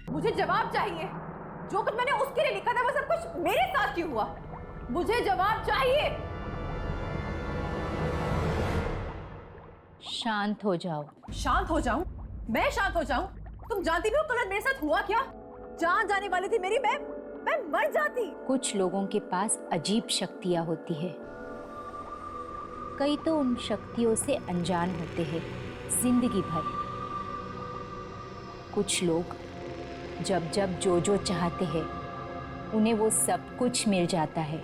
मुझे जवाब चाहिए। जो कुछ मैंने उसके लिए लिखा था वो सब कुछ मेरे साथ क्यों हुआ? मुझे जवाब चाहिए। शांत हो जाओ। शांत हो जाऊं? मैं शांत हो जाऊं? तुम जानती भी हो कल मेरे साथ हुआ क्या? जान जाने वाली थी मेरी। मैं मर जाती। कुछ लोगों के पास अजीब शक्तियां होती है। कई तो उन शक्तियों से अनजान होते हैं जिंदगी भर। कुछ लोग जब जब जो चाहते हैं उन्हें वो सब कुछ मिल जाता है।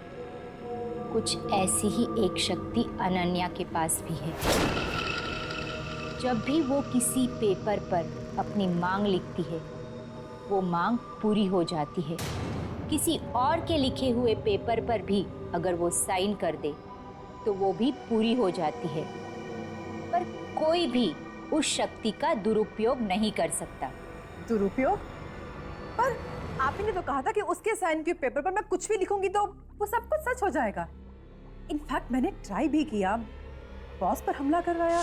कुछ ऐसी ही एक शक्ति अनन्या के पास भी है। जब भी वो किसी पेपर पर अपनी मांग लिखती है वो मांग पूरी हो जाती है। किसी और के लिखे हुए पेपर पर भी अगर वो साइन कर दे तो वो भी पूरी हो जाती है। पर कोई भी उस शक्ति का दुरुपयोग नहीं कर सकता। दुरुपयोग? पर आप ही ने तो कहा था कि उसके साइन के पेपर पर मैं कुछ भी लिखूंगी तो वो सब कुछ सच हो जाएगा। इनफैक्ट मैंने ट्राई भी किया, बॉस पर हमला करवाया,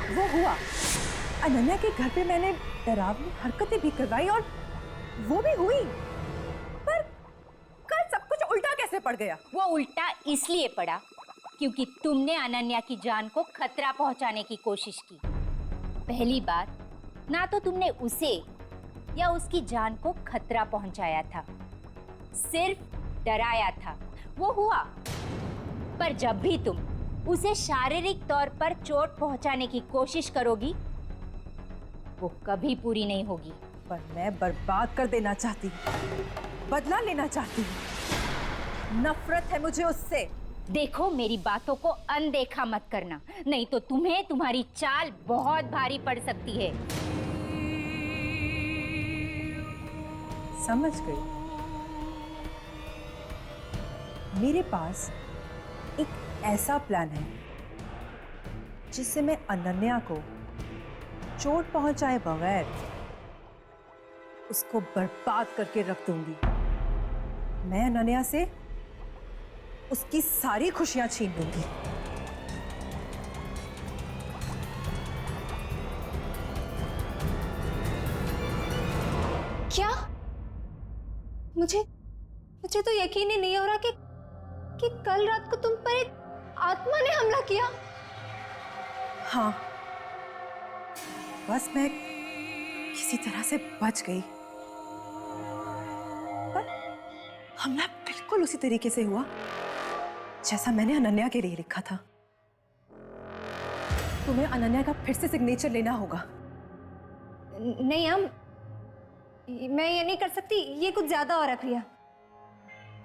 वो हुआ। अनन्या के घर पे मैंने डरावनी हरकतें भी करवाई और वो भी हुई। पर कल सब कुछ उल्टा कैसे पड़ गया? वो उल्टा इसलिए पड़ा क्योंकि तुमने अनन्या की जान को खतरा पहुंचाने की कोशिश की। पहली बार ना तो तुमने उसे या उसकी जान को खतरा पहुंचाया था, सिर्फ डराया था। वो हुआ। पर जब भी तुम उसे शारीरिक तौर पर चोट पहुंचाने की कोशिश करोगी वो कभी पूरी नहीं होगी। पर मैं बर्बाद कर देना चाहती हूँ, बदला लेना चाहती हूँ। नफरत है मुझे उससे। देखो मेरी बातों को अनदेखा मत करना, नहीं तो तुम्हें तुम्हारी चाल बहुत भारी पड़ सकती है। समझ गई। मेरे पास एक ऐसा प्लान है जिससे मैं अनन्या को चोट पहुंचाए बगैर उसको बर्बाद करके रख दूंगी। मैं अनन्या से उसकी सारी खुशियां छीन लूंगी। क्या? मुझे तो यकीन ही नहीं हो रहा कि कल रात को तुम पर एक आत्मा ने हमला किया। हाँ, बस मैं किसी तरह से बच गई। पर हमला बिल्कुल उसी तरीके से हुआ जैसा मैंने अनन्या के लिए लिखा था। तुम्हें अनन्या का फिर से सिग्नेचर लेना होगा। नहीं मैं ये नहीं कर सकती, ये कुछ ज्यादा हो रहा है प्रिया।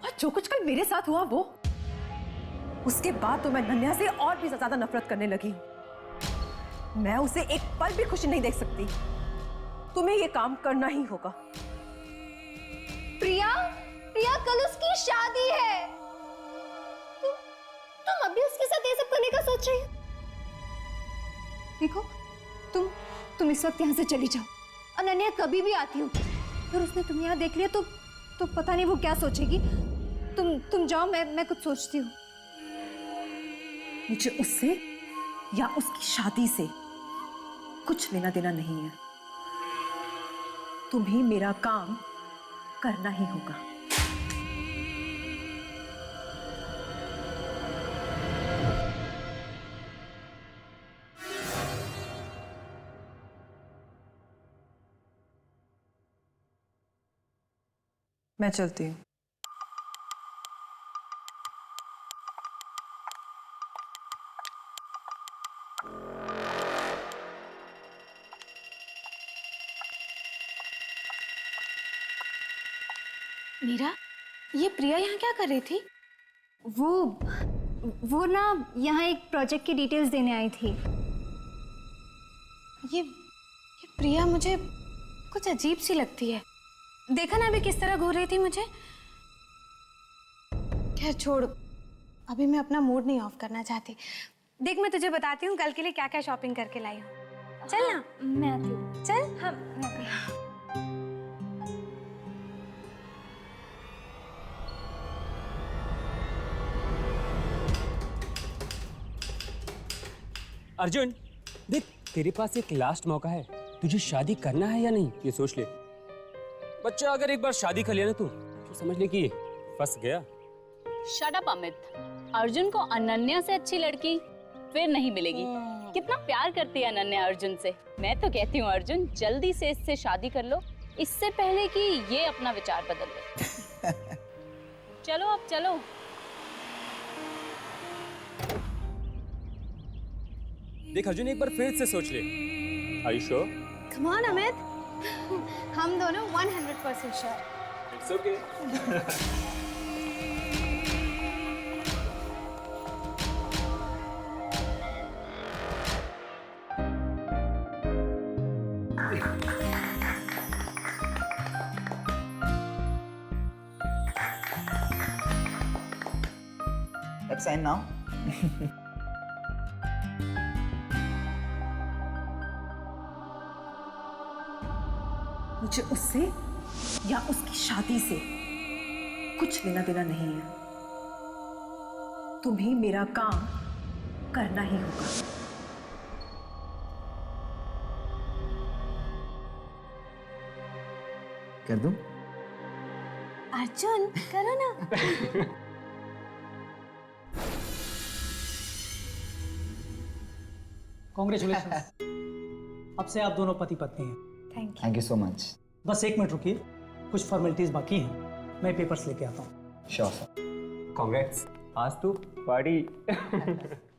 और जो कुछ कल मेरे साथ हुआ वो, उसके बाद तो मैं अनन्या से और भी ज्यादा नफरत करने लगी। मैं उसे एक पल भी खुशी नहीं देख सकती। तुम्हें ये काम करना ही होगा। प्रिया कल उसकी शादी है। तुम अभी उसके साथ ये सब करने का सोच रही हो? देखो तुम इस वक्त यहाँ से चली जाओ। अनन्या कभी भी आती होगी, अगर उसने तुम्हें यहाँ देख लिया तो पता नहीं वो क्या सोचेगी। तुम जाओ, मैं कुछ सोचती हूँ। मुझे उससे या उसकी शादी से कुछ लेना देना नहीं है। तुम्हें मेरा काम करना ही होगा। मैं चलती हूँ। मीरा, ये प्रिया यहाँ क्या कर रही थी? वो ना यहाँ एक प्रोजेक्ट की डिटेल्स देने आई थी। ये प्रिया मुझे कुछ अजीब सी लगती है। देखा ना अभी किस तरह घूर रही थी मुझे। खैर छोड़, अभी मैं अपना मूड नहीं ऑफ करना चाहती। देख मैं तुझे बताती हूँ कल के लिए क्या क्या शॉपिंग करके लाई हूँ। चल ना, मैं आती हूँ। चल। हाँ, मैं आती हूँ। अर्जुन देख, तेरे पास एक लास्ट मौका है, तुझे शादी करना है या नहीं ये सोच ले। बच्चा अगर एक बार शादी कर लिया ना तो समझ ले कि फंस गया। शट अप अमित, अर्जुन को अनन्या से अच्छी लड़की फिर नहीं मिलेगी। कितना प्यार करती है अनन्या अर्जुन से। मैं तो कहती हूँ अर्जुन जल्दी से इससे शादी कर लो, इससे पहले कि ये अपना विचार बदल ले। चलो अब चलो। देख अर्जुन, एक बार फिर से सोच ले। Are you sure? Come on Amit, हम दोनों 100% sure. It's okay. Let's sign now. मुझे उससे या उसकी शादी से कुछ लेना देना नहीं है। तुम्हें मेरा काम करना ही होगा। कर दूं? अर्जुन करो ना। कॉन्ग्रेचुलेशन। अब से आप दोनों पति पत्नी हैं। Thank you so much. बस 1 मिनट रुकिए, कुछ फॉर्मेलिटीज बाकी हैं, मैं पेपर्स लेके आता हूँ। Sure sir. Congrats. आज तो पार्टी।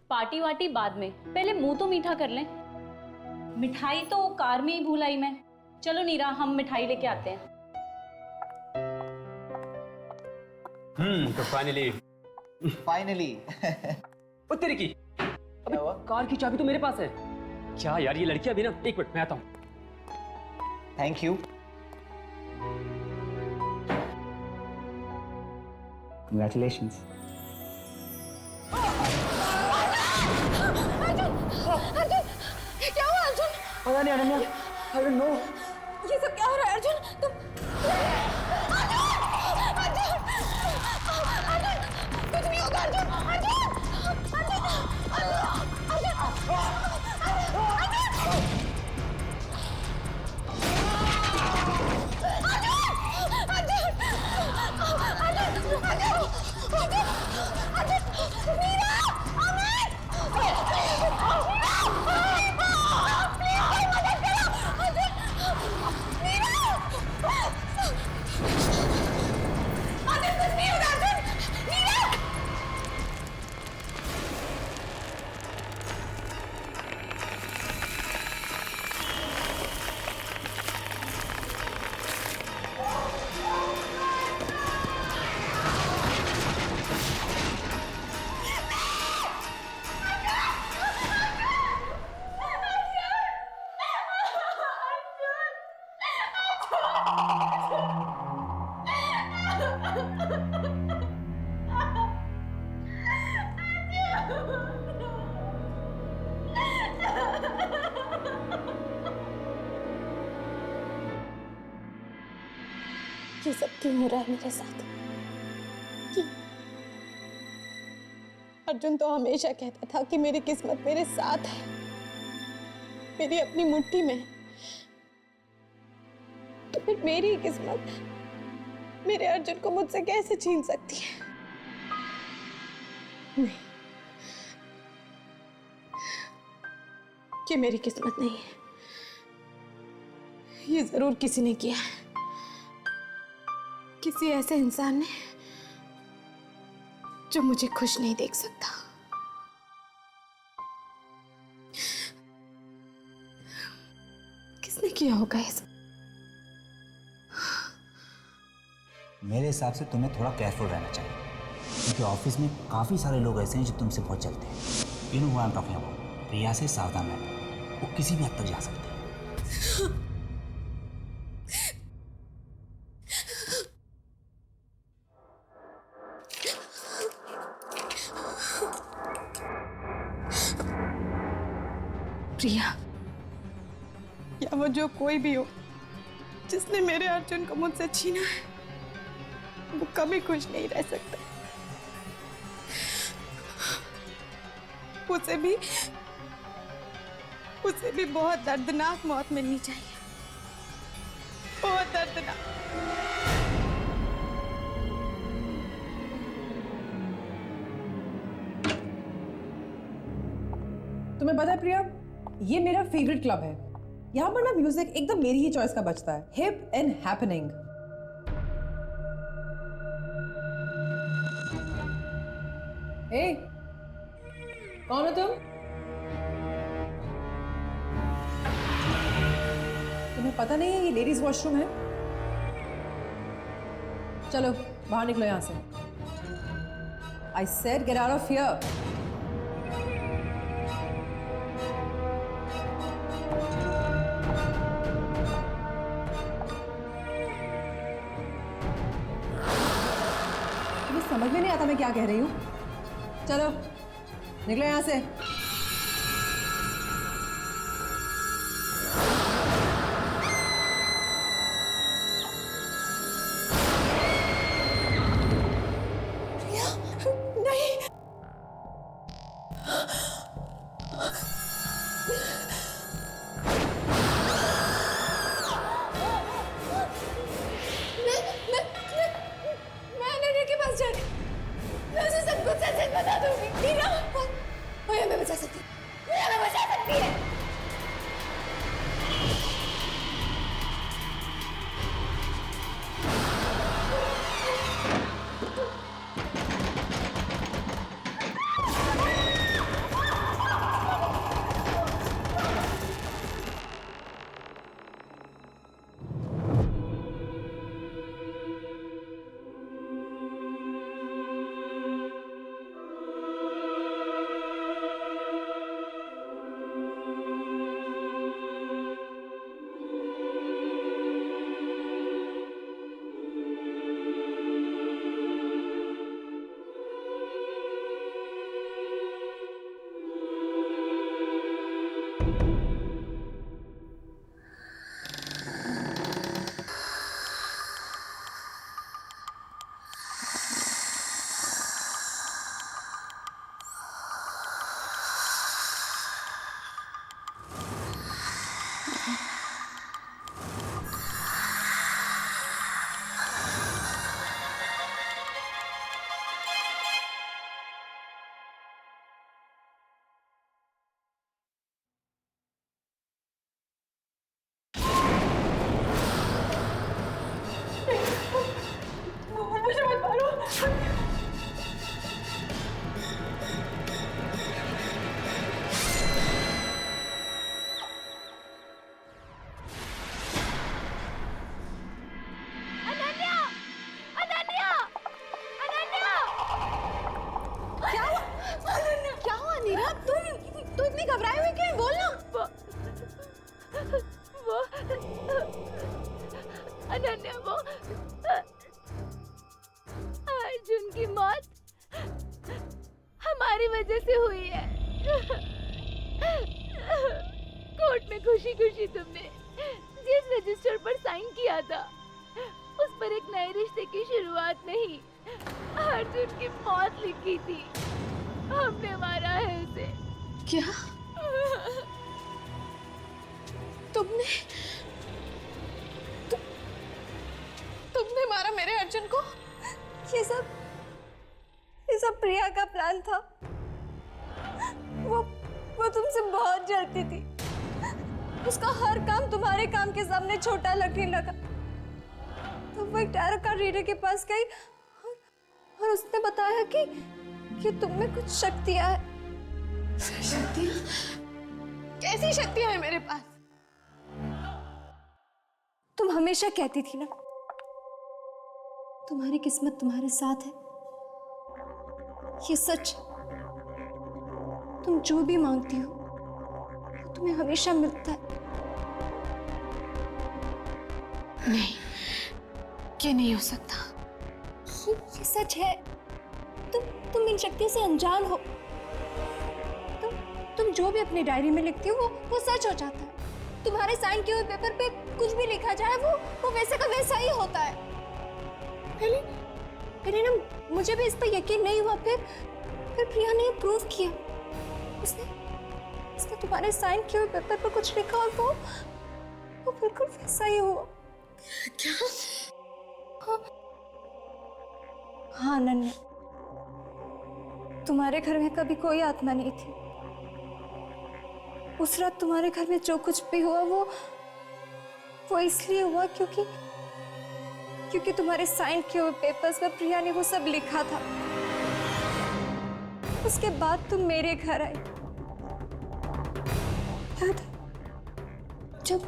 पार्टी वार्टी बाद में, पहले मुंह तो मीठा कर लें। मिठाई तो कार में ही भूल आई मैं। चलो नीरा, हम मिठाई लेके आते हैं। तो फाइनली। Finally. ओ तेरी की, अबे कार की चाबी तो मेरे पास है। क्या यार, ये लड़की अभी ना, 1 मिनट मैं आता हूँ। Thank you. Congratulations. क्या हुआ अर्जुन? पता नहीं अनन्या, I don't know. ये सब क्या हो रहा है अर्जुन? तुम कुछ नहीं होगा अर्जुन। ये सब क्यों हो रहा है मेरे साथ? क्यों? अर्जुन तो हमेशा कहता था कि मेरी किस्मत मेरे साथ है, मेरी अपनी मुट्ठी में। तो फिर मेरी किस्मत मेरे अर्जुन को मुझसे कैसे छीन सकती है? नहीं, ये मेरी किस्मत नहीं है। ये जरूर किसी ने किया है, किसी ऐसे इंसान ने जो मुझे खुश नहीं देख सकता। किसने किया होगा ये सब? मेरे हिसाब से तुम्हें थोड़ा केयरफुल रहना चाहिए, क्योंकि ऑफिस में काफ़ी सारे लोग ऐसे हैं जो तुमसे बहुत चलते हैं। You know what I am talking about. Priya से सावधान रहना, वो किसी भी हद तक जा सकते हैं। प्रिया या वो जो कोई भी हो जिसने मेरे अर्जुन को मुझसे छीना है, वो कभी खुश नहीं रह सकता। उसे भी उसे भी बहुत दर्दनाक मौत मिलनी चाहिए, बहुत दर्दनाक। तुम्हें पता है प्रिया, ये मेरा फेवरेट क्लब है। यहाँ पर ना म्यूजिक एकदम मेरी ही चॉइस का बजता है, हिप एंड हैपनिंग। हे, कौन हो तुम? तुम्हें पता नहीं है ये लेडीज वॉशरूम है? चलो बाहर निकलो यहां से। I said get out of here. तुम्हें समझ में नहीं आता मैं क्या कह रही हूं? चलो निकलो यहां से। मैं अनन्या के पास जाके मैं उसे सब कुछ सच बता दूंगी। नीना, वो हमें बचा सकती है, वो हमें बचा सकती है। तू इतनी घबराई हुई क्यों? बोल ना। वो अनन्या, वो अर्जुन की मौत हमारी वजह से हुई है। कोर्ट में खुशी खुशी तुमने जिस रजिस्टर पर साइन किया था उस पर एक नए रिश्ते की शुरुआत नहीं, अर्जुन की मौत लिखी थी। हमने मारा है उसे। क्या? तुमने मारा मेरे अर्जुन को? ये सब प्रिया का प्लान था। वो तुमसे बहुत जलती थी। उसका हर काम तुम्हारे काम के सामने छोटा लगने लगा। तो वो एक टैरो कार्ड रीडर के पास गई और उसने बताया कि तुम में कुछ शक्तियां है। शक्तियां? कैसी शक्तियां हैं मेरे पास? तुम हमेशा कहती थी ना, तुम्हारी किस्मत तुम्हारे साथ है। ये सच। तुम जो भी मांगती हो वो तुम्हें हमेशा मिलता है। नहीं, ये नहीं हो सकता। ये सच है। तुम इन शक्तियों से अनजान हो। तुम जो भी अपनी डायरी में लिखती हो वो सच हो जाता है। तुम्हारे साइन किए हुए पेपर पे कुछ भी लिखा जाए वो वैसे का वैसा ही होता है। पहले ना मुझे भी इस पर यकीन नहीं हुआ, फिर प्रिया ने प्रूव किया। उसने तुम्हारे साइन किए हुए पेपर पर कुछ लिखा और वो बिल्कुल वैसा ही हुआ। क्या? हाँ अनन्या, तुम्हारे घर में कभी कोई आत्मा नहीं थी। उस रात तुम्हारे घर में जो कुछ भी हुआ वो इसलिए हुआ क्योंकि तुम्हारे साइन किए हुए पेपर्स पर प्रिया ने वो सब लिखा था। उसके बाद तुम मेरे घर आई, याद है? जब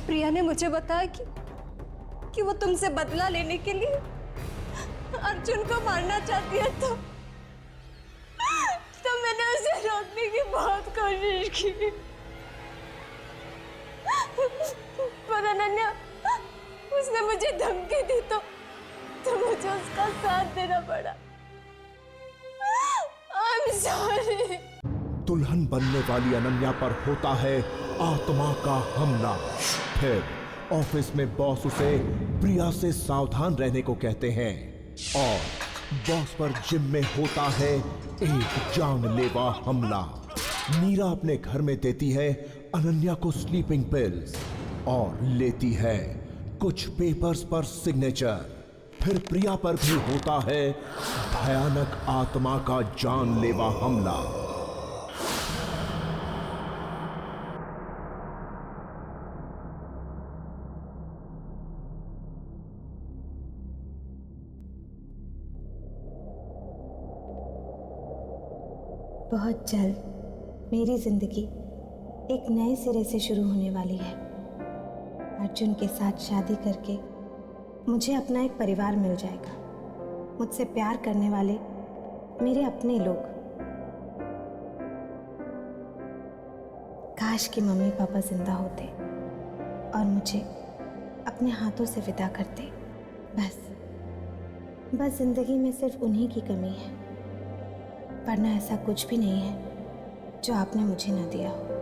प्रिया ने मुझे बताया कि वो तुमसे बदला लेने के लिए अर्जुन को मारना चाहती है, तो मैंने उसे रोकने की बहुत कोशिश की, पर अनन्या उसने मुझे धमकी दी तो मुझे उसका साथ देना पड़ा। I'm sorry। दुल्हन बनने वाली अनन्या पर होता है आत्मा का हमला। फिर ऑफिस में बॉस उसे प्रिया से सावधान रहने को कहते हैं और बॉस पर जिम में होता है एक जानलेवा हमला। मीरा अपने घर में देती है अनन्या को स्लीपिंग पिल्स और लेती है कुछ पेपर्स पर सिग्नेचर। फिर प्रिया पर भी होता है भयानक आत्मा का जानलेवा हमला। बहुत जल्द मेरी जिंदगी एक नए सिरे से शुरू होने वाली है। अर्जुन के साथ शादी करके मुझे अपना एक परिवार मिल जाएगा, मुझसे प्यार करने वाले मेरे अपने लोग। काश कि मम्मी पापा जिंदा होते और मुझे अपने हाथों से विदा करते। बस जिंदगी में सिर्फ उन्हीं की कमी है, वरना ऐसा कुछ भी नहीं है जो आपने मुझे न दिया हो।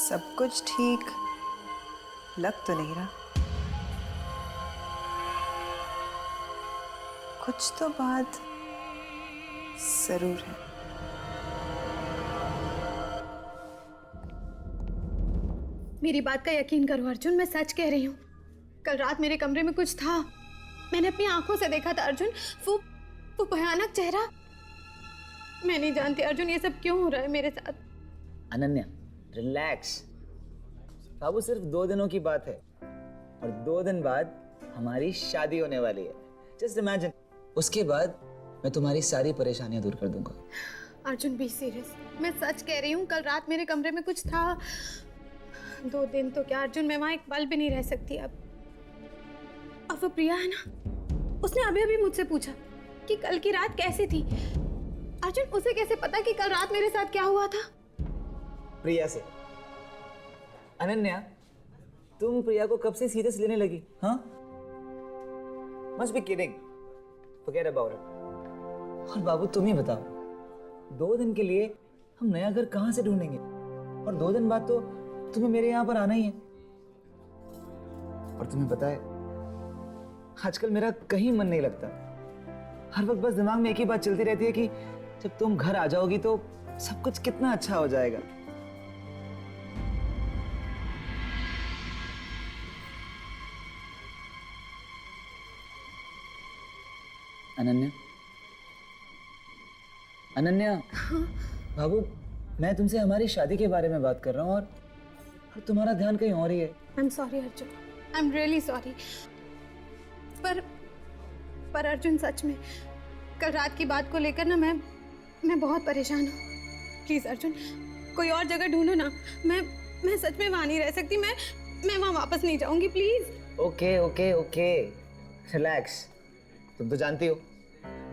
सब कुछ ठीक लग तो नहीं रहा, कुछ तो बात जरूर है। मेरी बात का यकीन करो अर्जुन, मैं सच कह रही हूँ। कल रात मेरे कमरे में कुछ था, मैंने अपनी आंखों से देखा था अर्जुन। वो भयानक चेहरा। मैं नहीं जानती अर्जुन ये सब क्यों हो रहा है मेरे साथ। अनन्या रिलैक्स, बाबू सिर्फ 2 दिनों की बात है और 2 दिन बाद हमारी शादी होने वाली है। जस्ट इमेजिन, उसके बाद मैं तुम्हारी सारी परेशानियां दूर कर दूंगा। अर्जुन बी सीरियस, मैं सच कह रही हूँ। कल रात मेरे कमरे में कुछ था। 2 दिन तो क्या अर्जुन, मैं वहां एक पल भी नहीं रह सकती अब वो प्रिया है ना, उसने अभी मुझसे पूछा कि कल की रात कैसी थी। अर्जुन उसे कैसे पता कि कल रात मेरे साथ क्या हुआ था? प्रिया से। अनन्या, तुम प्रिया को कब से सीरियस लेने लगी? हाँ? Must be kidding. Forget about it. और बाबू तुम ही बताओ, 2 दिन के लिए हम नया घर कहाँ से ढूंढेंगे? और 2 दिन बाद तो तुम्हें मेरे यहाँ पर आना ही है। और तुम्हें पता है, आजकल मेरा कहीं मन नहीं लगता। हर वक्त बस दिमाग में एक ही बात चलती रहती है कि जब तुम घर आ जाओगी तो सब कुछ कितना अच्छा हो जाएगा। अनन्या, अनन्या, बाबू, मैं तुमसे हमारी शादी के बारे में बात कर रहा हूँ और तुम्हारा ध्यान कहीं और ही है। I am sorry Arjun, I am really sorry. पर अर्जुन सच में कल रात की बात को लेकर ना मैं बहुत परेशान हूँ। प्लीज अर्जुन, कोई और जगह ढूंढो ना। मैं सच में वहाँ नहीं रह सकती। मैं वहाँ वापस नहीं जाऊंगी, please. Okay okay okay, relax. तुम तो जानती हो,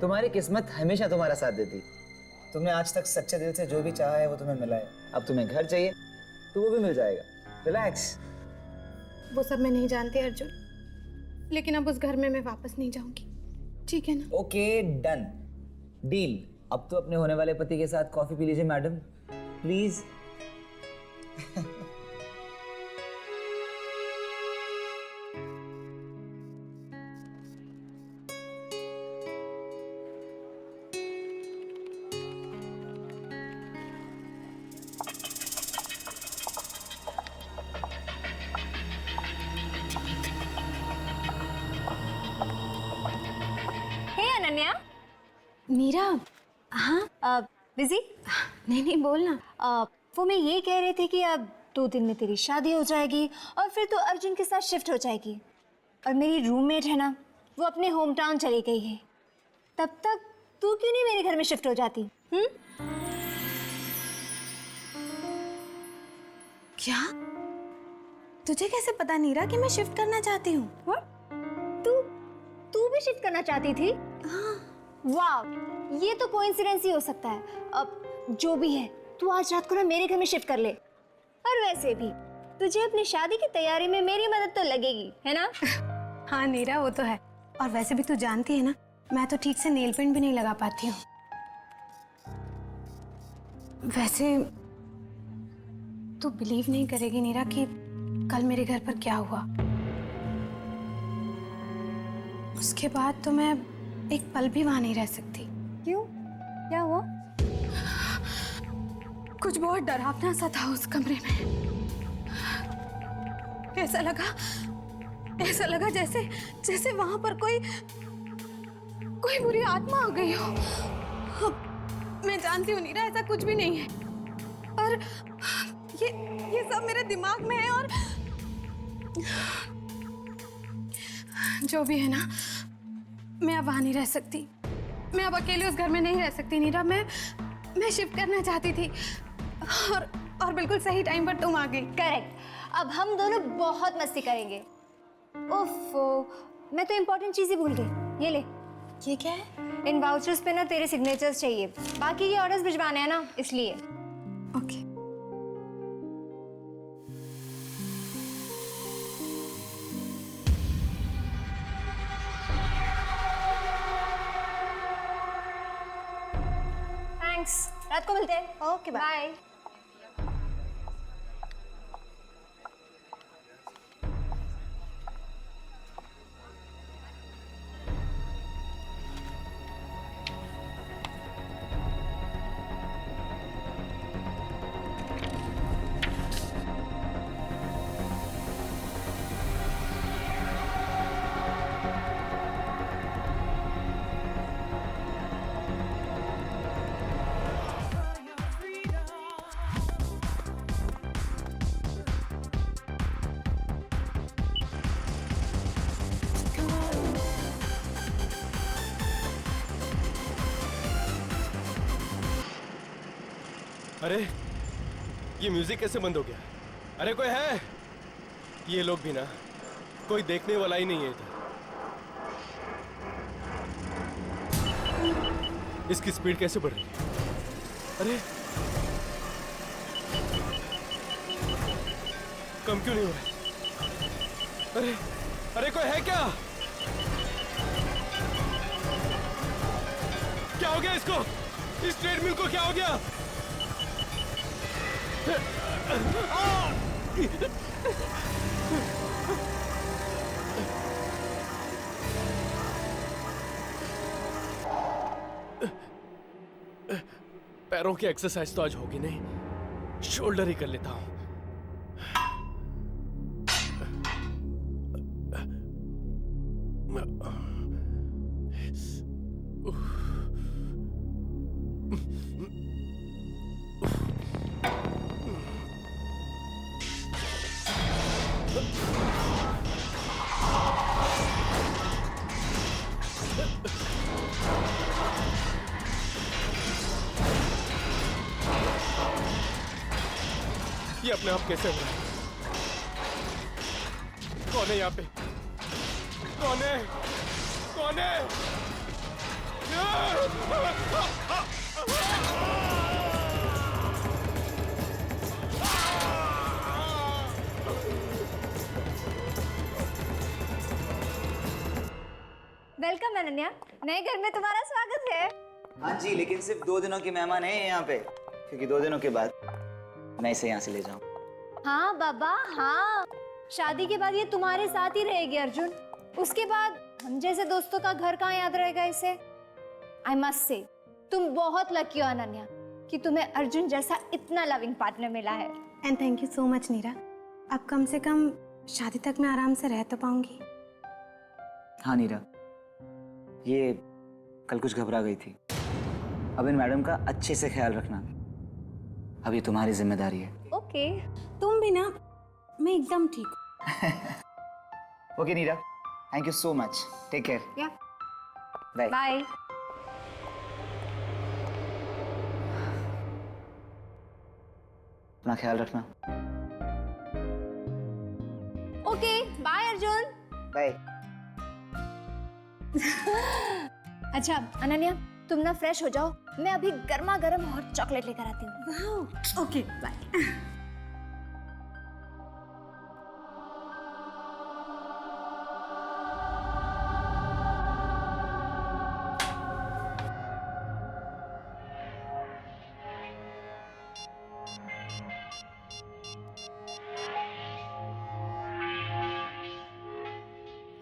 तुम्हारी किस्मत हमेशा तुम्हारा साथ देती। तुमने आज तक सच्चे दिल से जो भी चाहा है वो तुम्हें मिला है। अब तुम्हें घर चाहिए तो वो भी मिल जाएगा। रिलैक्स। वो सब मैं नहीं जानती अर्जुन, लेकिन अब उस घर में मैं वापस नहीं जाऊंगी, ठीक है ना? Okay, done, deal. अब तो अपने होने वाले पति के साथ कॉफी पी लीजिए मैडम, प्लीज। मीरा, हाँ बिजी? नहीं बोलना। वो मैं ये कह रही थी कि अब 2 दिन में तेरी शादी हो जाएगी और फिर तू अर्जुन के साथ शिफ्ट हो जाएगी। और मेरी रूममेट है ना, वो अपने होम टाउन चली गई है। तब तक तू क्यों नहीं मेरे घर में शिफ्ट हो जाती? क्या? तुझे कैसे पता नीरा कि मैं शिफ्ट करना चाहती हूँ? तू भी शिफ्ट करना चाहती थी? हाँ। वाह, ये तो कोइंसिडेंस ही हो सकता है। अब जो भी है, तू आज रात को ना मेरे घर में शिफ्ट कर ले। और वैसे भी तुझे अपनी शादी की तैयारी में मेरी मदद तो लगेगी, है ना? हाँ नीरा, वो तो है। और वैसे भी तू जानती है ना, मैं तो ठीक से नेल पेंट भी नहीं लगा पाती हूँ। वैसे तू बिलीव नहीं करेगी नीरा कि कल मेरे घर पर क्या हुआ। उसके बाद तो मैं एक पल भी वहां नहीं रह सकती। क्यों? क्या हुआ? कुछ बहुत डरावना सा था उस कमरे में। ऐसा लगा जैसे वहां पर कोई बुरी आत्मा आ गई हो। मैं जानती हूँ नीरा, ऐसा कुछ भी नहीं है, पर ये सब मेरे दिमाग में है। और जो भी है ना, मैं अब वहां नहीं रह सकती। मैं अब अकेले उस घर में नहीं रह सकती नीरा। मैं शिफ्ट करना चाहती थी और बिल्कुल सही टाइम पर तुम आ गई। करेक्ट। अब हम दोनों बहुत मस्ती करेंगे। ओफो, मैं तो इम्पोर्टेंट चीज़ ही भूल गई। ये ले। ये क्या है? इन वाउचर्स पे ना तेरे सिग्नेचर्स चाहिए। बाकी के ऑर्डर्स भिजवाने हैं ना, इसलिए। ओके। थैंक्स। रात को मिलते हैं। Okay, bye. अरे ये म्यूजिक कैसे बंद हो गया? अरे कोई है? ये लोग भी ना, कोई देखने वाला ही नहीं है इधर। इसकी स्पीड कैसे बढ़ रही है? अरे कम क्यों नहीं हो रहा है? अरे अरे कोई है क्या? क्या हो गया इसको? इस ट्रेडमिल को क्या हो गया? पैरों की एक्सरसाइज तो आज होगी नहीं, शोल्डर ही कर लेता हूं। ये अपने आप कैसे हो रहा है? कौन है यहाँ पे? कौन है? कौन है? वेलकम अनन्या, नए घर में तुम्हारा स्वागत है। हाँ जी, लेकिन सिर्फ 2 दिनों के मेहमान हैं यहाँ पे, क्योंकि 2 दिनों के बाद मैं इसे यहाँ से ले जाऊँ। हाँ बाबा हाँ, शादी के बाद ये तुम्हारे साथ ही रहेगी अर्जुन। उसके बाद हम जैसे दोस्तों का घर कहाँ याद रहेगा इसे। आई मस्ट से तुम बहुत लकी हो अनन्या कि तुम्हें अर्जुन जैसा इतना लविंग पार्टनर मिला है। And thank you so much Neera. अब कम से कम शादी तक मैं आराम से रह तो पाऊंगी। हाँ नीरा, ये कल कुछ घबरा गई थी। अब इन मैडम का अच्छे से ख्याल रखना, अब ये तुम्हारी जिम्मेदारी है। ओके। तुम भी ना, मैं एकदम ठीक हूँ। Okay Neera, thank you so much. Take care. या बाय बाय। अपना ख्याल रखना। Okay bye Arjun. बाय। अच्छा अनन्या, तुम ना फ्रेश हो जाओ, मैं अभी गर्मा गर्म हॉट चॉकलेट लेकर आती हूँ। Okay bye.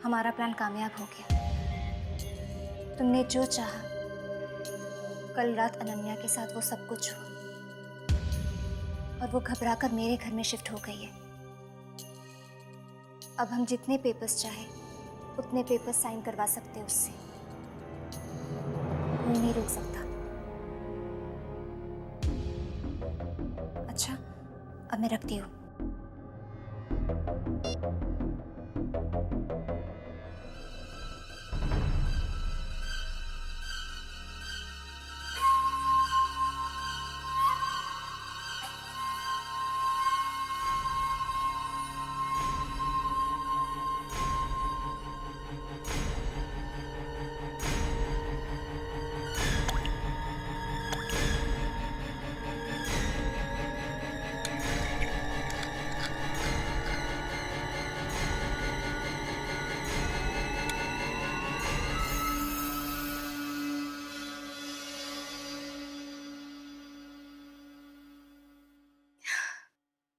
हमारा प्लान कामयाब हो गया। तुमने जो चाहा, कल रात अनन्या के साथ वो सब कुछ हुआ और वो घबराकर मेरे घर में शिफ्ट हो गई है। अब हम जितने पेपर्स चाहे उतने पेपर्स साइन करवा सकते हैं उससे, कोई नहीं रोक सकता। अच्छा, अब मैं रखती हूँ।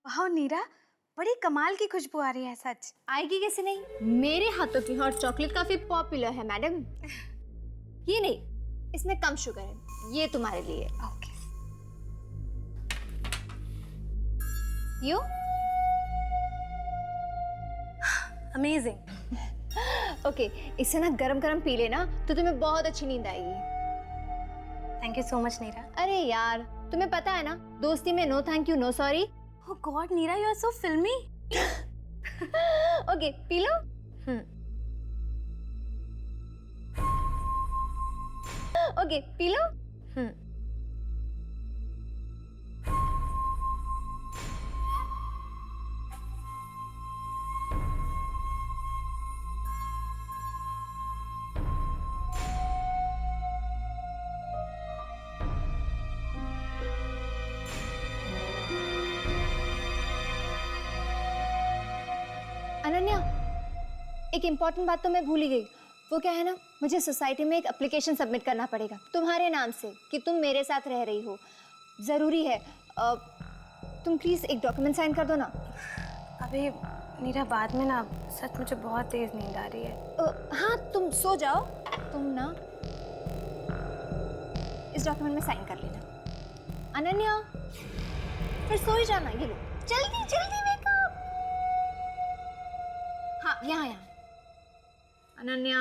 वाह नीरा, बड़ी कमाल की खुशबू आ रही है। सच आएगी कैसे नहीं, मेरे हाथों की हॉट चॉकलेट काफी पॉपुलर है मैडम। ये नहीं, इसमें कम शुगर है, ये तुम्हारे लिए। ओके। You amazing. ओके, इसे ना गरम गरम पी लेना तो तुम्हें बहुत अच्छी नींद आएगी। Thank you so much Neera. अरे यार, तुम्हें पता है ना, दोस्ती में no thank you no sorry. Oh God, Neera, you are so filmy. Okay, पी लो। ओके, पी लो। अनन्या, एक इम्पॉर्टेंट बात तो मैं भूल ही गई। वो क्या है ना, मुझे सोसाइटी में एक एप्लीकेशन सबमिट करना पड़ेगा तुम्हारे नाम से कि तुम मेरे साथ रह रही हो। ज़रूरी है। तुम प्लीज़ एक डॉक्यूमेंट साइन कर दो ना। अभी नीरा, बाद में ना सच मुझे बहुत तेज नींद आ रही है। हाँ तुम सो जाओ। तुम ना इस डॉक्यूमेंट में साइन कर लेना। अनन्या फिर सो ही जाना। ये लो, जल्दी जल्दी वेकअप। हाँ यहाँ यहाँ। अनन्या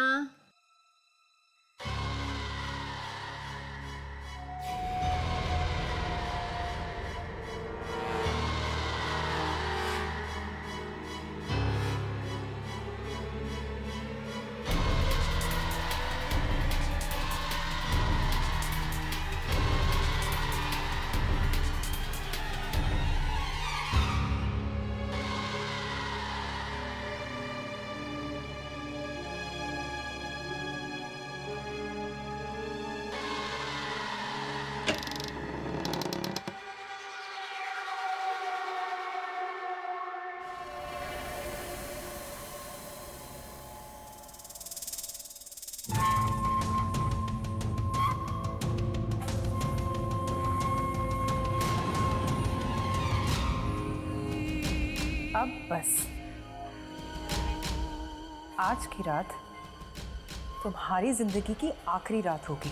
अब बस आज की रात तुम्हारी जिंदगी की आखिरी रात होगी।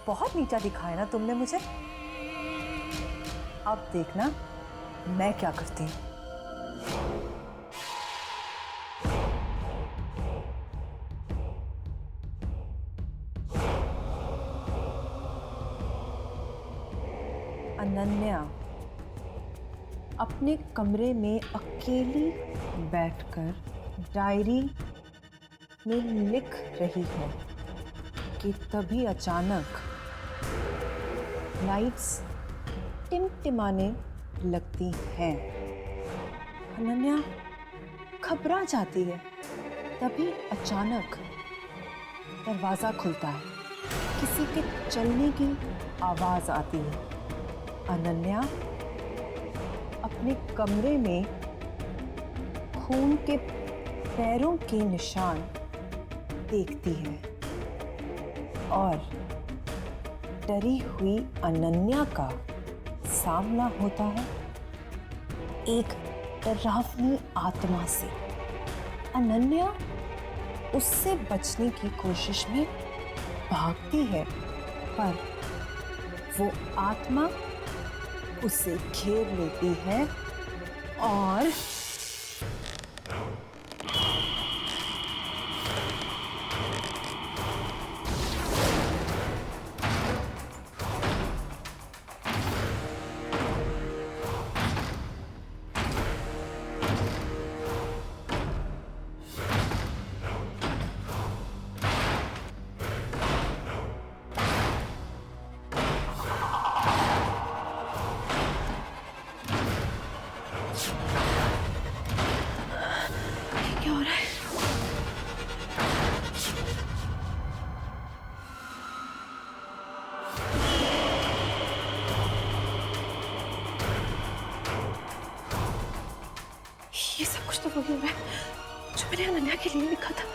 बहुत नीचा दिखाया ना तुमने मुझे। अब देखना मैं क्या करती हूँ। अनन्या अपने कमरे में अकेली बैठकर डायरी में लिख रही है कि तभी अचानक लाइट्स टिमटिमाने लगती हैं। अनन्या घबरा जाती है। तभी अचानक दरवाज़ा खुलता है। किसी के चलने की आवाज़ आती है। अनन्या अपने कमरे में खून के पैरों के निशान देखती है और डरी हुई अनन्या का सामना होता है एक डरावनी आत्मा से। अनन्या उससे बचने की कोशिश में भागती है, पर वो आत्मा उसे घेर लेती है और ये सब कुछ तो वही हुआ है जो मैंने अनन्या के लिए लिखा था।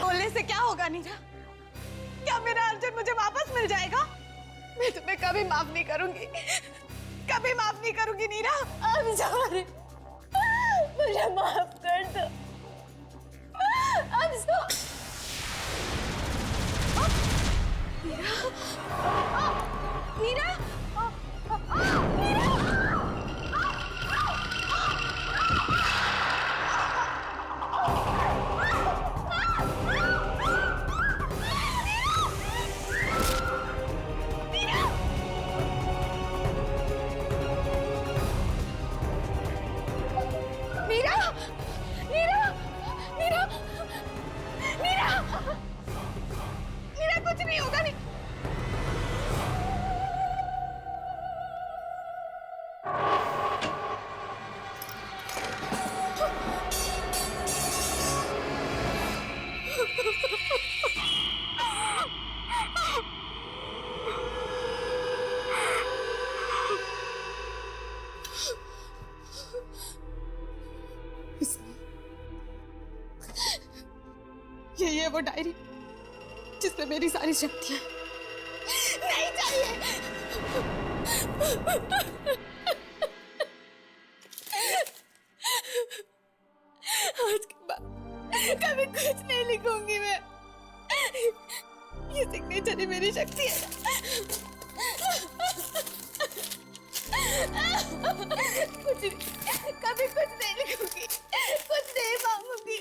बोलने से क्या होगा नीरा? क्या मेरा अर्जुन मुझे वापस मिल जाएगा? मैं तुम्हें कभी माफ नहीं करूंगी, कभी माफ नहीं करूंगी नीरा। I'm sorry, मुझे माफ कर दो। I'm sorry। नीरा, नीरा, नीरा, यही है वो डायरी जिसमें मेरी सारी शक्तियां हैं। नहीं चाहिए। आज के बाद कभी कुछ नहीं लिखूंगी मैं। ये सिग्नेचर ही मेरी शक्ति है। कुछ नहीं, कभी कुछ नहीं लिखूंगी, कुछ नहीं मांगूंगी।